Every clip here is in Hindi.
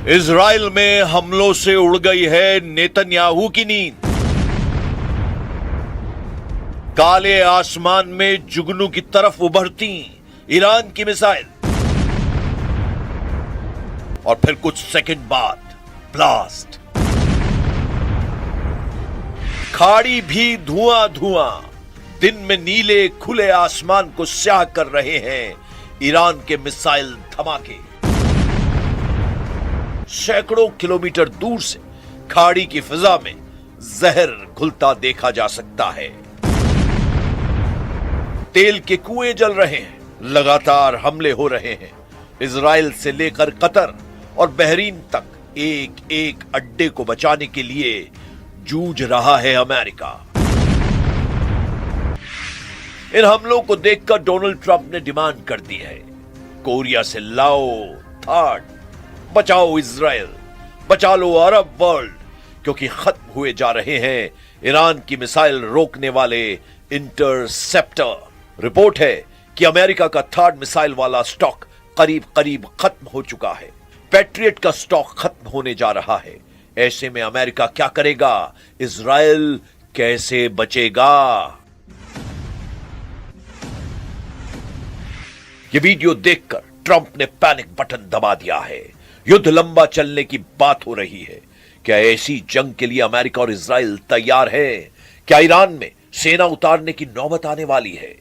इजराइल में हमलों से उड़ गई है नेतन्याहू की नींद। काले आसमान में जुगनू की तरफ उभरती ईरान की मिसाइल और फिर कुछ सेकंड बाद ब्लास्ट। खाड़ी भी धुआं धुआं, दिन में नीले खुले आसमान को स्याह कर रहे हैं ईरान के मिसाइल धमाके। सैकड़ों किलोमीटर दूर से खाड़ी की फिजा में जहर घुलता देखा जा सकता है। तेल के कुएं जल रहे हैं, लगातार हमले हो रहे हैं। इजराइल से लेकर कतर और बहरीन तक एक एक अड्डे को बचाने के लिए जूझ रहा है अमेरिका। इन हमलों को देखकर डोनाल्ड ट्रंप ने डिमांड कर दी है, कोरिया से लाओ थाड, बचाओ इजराइल, बचा लो अरब वर्ल्ड, क्योंकि खत्म हुए जा रहे हैं ईरान की मिसाइल रोकने वाले इंटरसेप्टर। रिपोर्ट है कि अमेरिका का थर्ड मिसाइल वाला स्टॉक करीब करीब खत्म हो चुका है। पैट्रियट का स्टॉक खत्म होने जा रहा है। ऐसे में अमेरिका क्या करेगा? इजराइल कैसे बचेगा? यह वीडियो देखकर ट्रंप ने पैनिक बटन दबा दिया है। युद्ध लंबा चलने की बात हो रही है। क्या ऐसी जंग के लिए अमेरिका और इजराइल तैयार है? क्या ईरान में सेना उतारने की नौबत आने वाली है?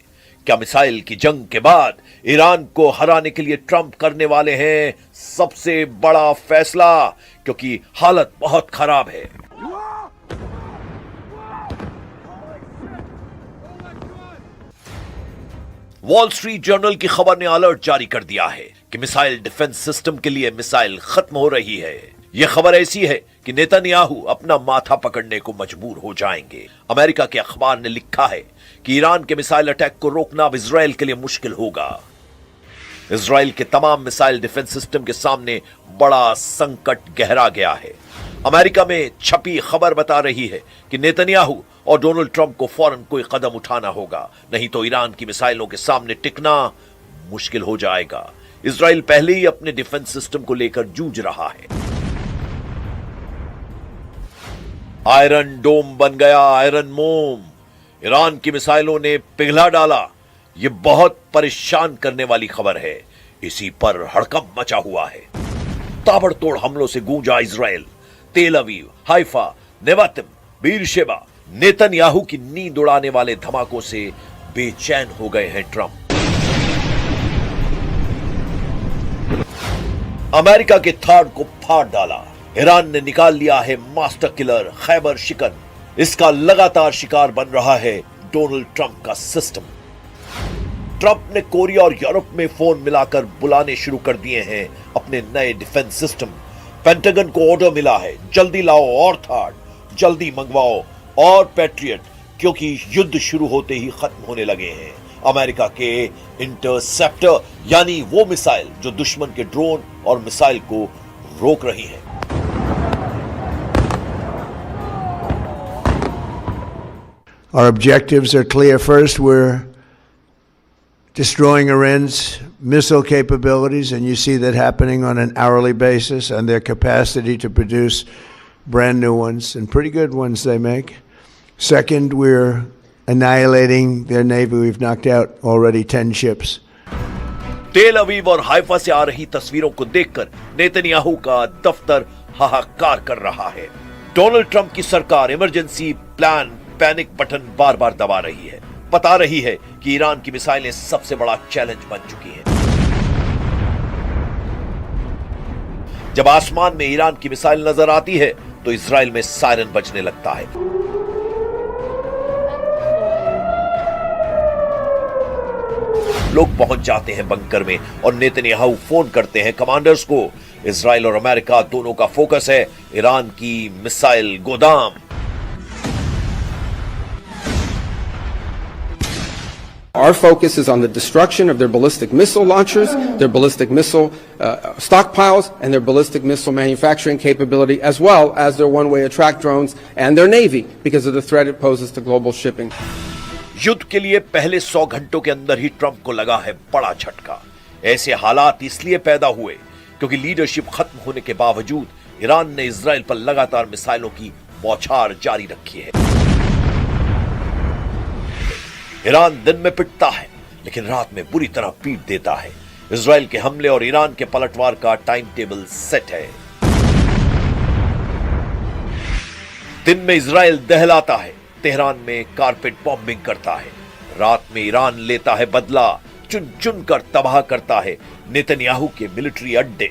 क्या मिसाइल की जंग के बाद ईरान को हराने के लिए ट्रंप करने वाले हैं सबसे बड़ा फैसला? क्योंकि हालत बहुत खराब है। वॉल स्ट्रीट जर्नल की खबर ने अलर्ट जारी कर दिया है कि मिसाइल डिफेंस सिस्टम के लिए मिसाइल खत्म हो रही है। यह खबर ऐसी है कि नेतन्याहू अपना माथा पकड़ने को मजबूर हो जाएंगे। अमेरिका के अखबार ने लिखा है कि ईरान के मिसाइल अटैक को रोकना अब इजराइल के लिए मुश्किल होगा। इजराइल के तमाम मिसाइल डिफेंस सिस्टम के सामने बड़ा संकट गहरा गया है। अमेरिका में छपी खबर बता रही है कि नेतन्याहू और डोनाल्ड ट्रंप को फौरन कोई कदम उठाना होगा, नहीं तो ईरान की मिसाइलों के सामने टिकना मुश्किल हो जाएगा। इजराइल पहले ही अपने डिफेंस सिस्टम को लेकर जूझ रहा है। आयरन डोम बन गया आयरन मोम। ईरान की मिसाइलों ने पिघला डाला। यह बहुत परेशान करने वाली खबर है। इसी पर हड़कंप मचा हुआ है। ताबड़तोड़ हमलों से गूंजा इजराइल। तेल Aviv, Haifa, Nevatim, Beersheba. Netanyahu की नींद उड़ाने वाले धमाकों से बेचैन हो गए हैं ट्रंप। अमेरिका के थाड को फाड़ डाला। ईरान ने निकाल लिया है मास्टर किलर खैबर शिकन। इसका लगातार शिकार बन रहा है डोनाल्ड ट्रंप का सिस्टम। ट्रंप ने कोरिया और यूरोप में फोन मिलाकर बुलाने शुरू कर दिए हैं अपने नए डिफेंस सिस्टम। पेंटागन को ऑर्डर मिला है, जल्दी लाओ और थाड, जल्दी मंगवाओ और पैट्रियट, क्योंकि युद्ध शुरू होते ही खत्म होने लगे हैं अमेरिका के इंटरसेप्टर, यानी वो मिसाइल जो दुश्मन के ड्रोन और मिसाइल को रोक रही है। Our objectives are clear. First, we're destroying Iran's missile capabilities, and you see that happening on an hourly basis, and their capacity to produce brand new ones, and pretty good ones they make. Second, we're annihilating their navy. We've knocked out already 10 ships. तेल अवीव और हाइफा से आ रही तस्वीरों को देखकर नेतन्याहू का दफ्तर हाहाकार कर रहा है। डोनाल्ड ट्रंप की सरकार इमरजेंसी प्लान पैनिक बटन बार बार दबा रही है। बता रही है कि ईरान की मिसाइलें सबसे बड़ा चैलेंज बन चुकी हैं। जब आसमान में ईरान की मिसाइल नजर आती है तो इजराइल में सायरन बजने लगता है। लोग पहुंच जाते हैं बंकर में और नेतन्याहू फोन करते हैं कमांडर्स को। इजराइल और अमेरिका दोनों का फोकस है ईरान की मिसाइल गोदाम। Our focus is on the destruction of their ballistic missile launchers, their ballistic missile stockpiles, and their ballistic missile manufacturing capability, as well as their one-way attract drones and their navy, because of the threat it poses to global shipping. युद्ध के लिए पहले 100 घंटों के अंदर ही ट्रंप को लगा है बड़ा झटका। ऐसे हालात इसलिए पैदा हुए क्योंकि लीडरशिप खत्म होने के बावजूद ईरान ने इजराइल पर लगातार मिसाइलों की बौछार जारी रखी है। ईरान दिन में पिटता है लेकिन रात में बुरी तरह पीट देता है। इजराइल के हमले और ईरान के पलटवार का टाइम टेबल सेट है। दिन में इजराइल दहलाता है, तेहरान में कारपेट बॉम्बिंग करता है। रात में ईरान लेता है बदला, चुन चुन कर तबाह करता है नेतन्याहू के मिलिट्री अड्डे।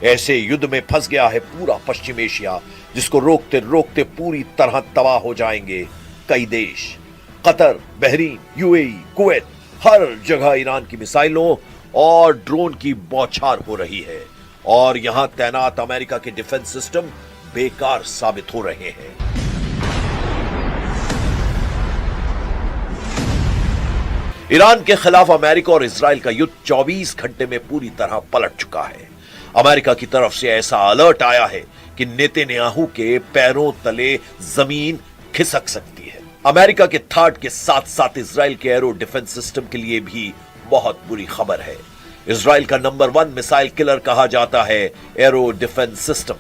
ऐसे युद्ध में फंस गया है पूरा पश्चिम एशिया, जिसको रोकते रोकते पूरी तरह तबाह हो जाएंगे कई देश। कतर, बहरीन, यूएई, कुवैत, हर जगह ईरान की मिसाइलों और ड्रोन की बौछार हो रही है और यहां तैनात अमेरिका के डिफेंस सिस्टम बेकार साबित हो रहे हैं। ईरान के खिलाफ अमेरिका और इजराइल का युद्ध 24 घंटे में पूरी तरह पलट चुका है। अमेरिका की तरफ से ऐसा अलर्ट आया है कि नेतन्याहू के पैरों तले जमीन खिसक सकती है। अमेरिका के थाट के साथ साथ इजराइल के एरो डिफेंस सिस्टम के लिए भी बहुत बुरी खबर है। इजराइल का नंबर 1 मिसाइल किलर कहा जाता है arrow defence system.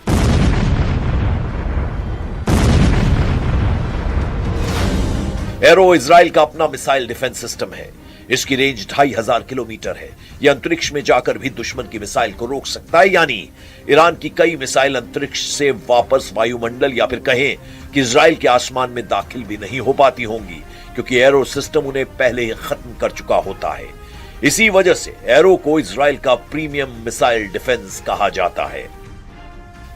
Arrow Israel का अपना मिसाइल डिफेंस सिस्टम है। इसकी रेंज 2500 किलोमीटर है। यह अंतरिक्ष में जाकर भी दुश्मन की मिसाइल को रोक सकता है, यानी ईरान की कई मिसाइल अंतरिक्ष से वापस वायुमंडल या फिर कहें कि इजराइल के आसमान में दाखिल भी नहीं हो पाती होंगी, क्योंकि एरो सिस्टम उन्हें पहले ही खत्म कर चुका होता है। इसी वजह से एरो को इजराइल का प्रीमियम मिसाइल डिफेंस कहा जाता है।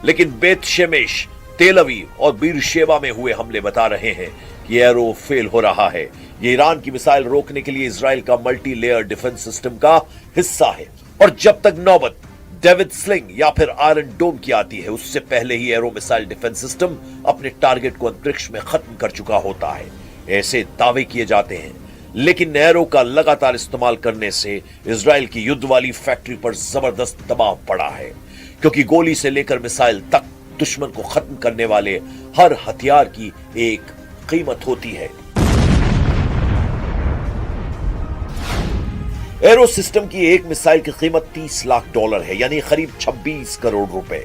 लेकिन बेत शेमेश, तेल अवीव और बीरशेबा में हुए हमले बता रहे हैं कि एरो फेल हो रहा है। ये ईरान की मिसाइल रोकने के लिए इजराइल का मल्टी लेयर डिफेंस सिस्टम का हिस्सा है और जब तक नौबत डेविड स्लिंग या फिर आयरन डोम की आती है, उससे पहले ही एरो मिसाइल डिफेंस सिस्टम अपने टारगेट को अंतरिक्ष में खत्म कर चुका होता है। ऐसे दावे किए जाते हैं, लेकिन एरो का लगातार इस्तेमाल करने से इजराइल की युद्ध वाली फैक्ट्री पर जबरदस्त दबाव पड़ा है, क्योंकि गोली से लेकर मिसाइल तक दुश्मन को खत्म करने वाले हर हथियार की एक कीमत होती है। एरो सिस्टम की एक मिसाइल की कीमत $30 लाख है, यानी करीब 26 करोड़ रुपए।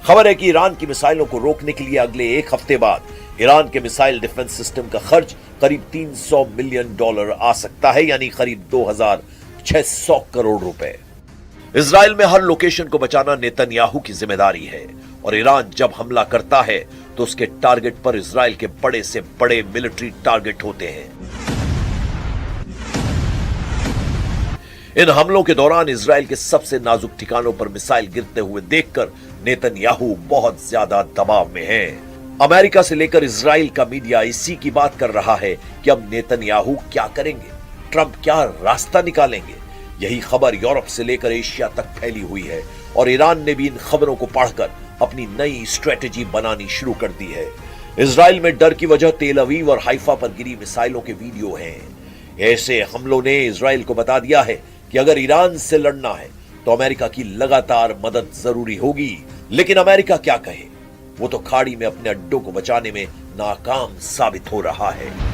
खबर है कि ईरान की मिसाइलों को रोकने के लिए अगले एक हफ्ते बाद ईरान के मिसाइल डिफेंस सिस्टम का खर्च करीब $300 मिलियन आ सकता है, यानी करीब 2600 करोड़ रुपए। इजराइल में हर लोकेशन को बचाना नेतन्याहू की जिम्मेदारी है और ईरान जब हमला करता है तो उसके टारगेट पर इजराइल के बड़े से बड़े मिलिट्री टारगेट होते हैं। इन हमलों के दौरान इजराइल के सबसे नाजुक ठिकानों पर मिसाइल गिरते हुए देखकर नेतन्याहू बहुत ज्यादा दबाव में है। अमेरिका से लेकर इजराइल का मीडिया इसी की बात कर रहा है कि अब नेतन्याहू क्या करेंगे, ट्रंप क्या रास्ता निकालेंगे। यही खबर यूरोप से लेकर एशिया तक फैली हुई है और ईरान ने भी इन खबरों को पढ़कर अपनी नई स्ट्रेटेजी बनानी शुरू कर दी है। इजराइल में डर की वजह तेल अवीव और हाइफा पर गिरी मिसाइलों के वीडियो हैं। ऐसे हमलों ने इजराइल को बता दिया है कि अगर ईरान से लड़ना है तो अमेरिका की लगातार मदद जरूरी होगी। लेकिन अमेरिका क्या कहे, वो तो खाड़ी में अपने अड्डों को बचाने में नाकाम साबित हो रहा है।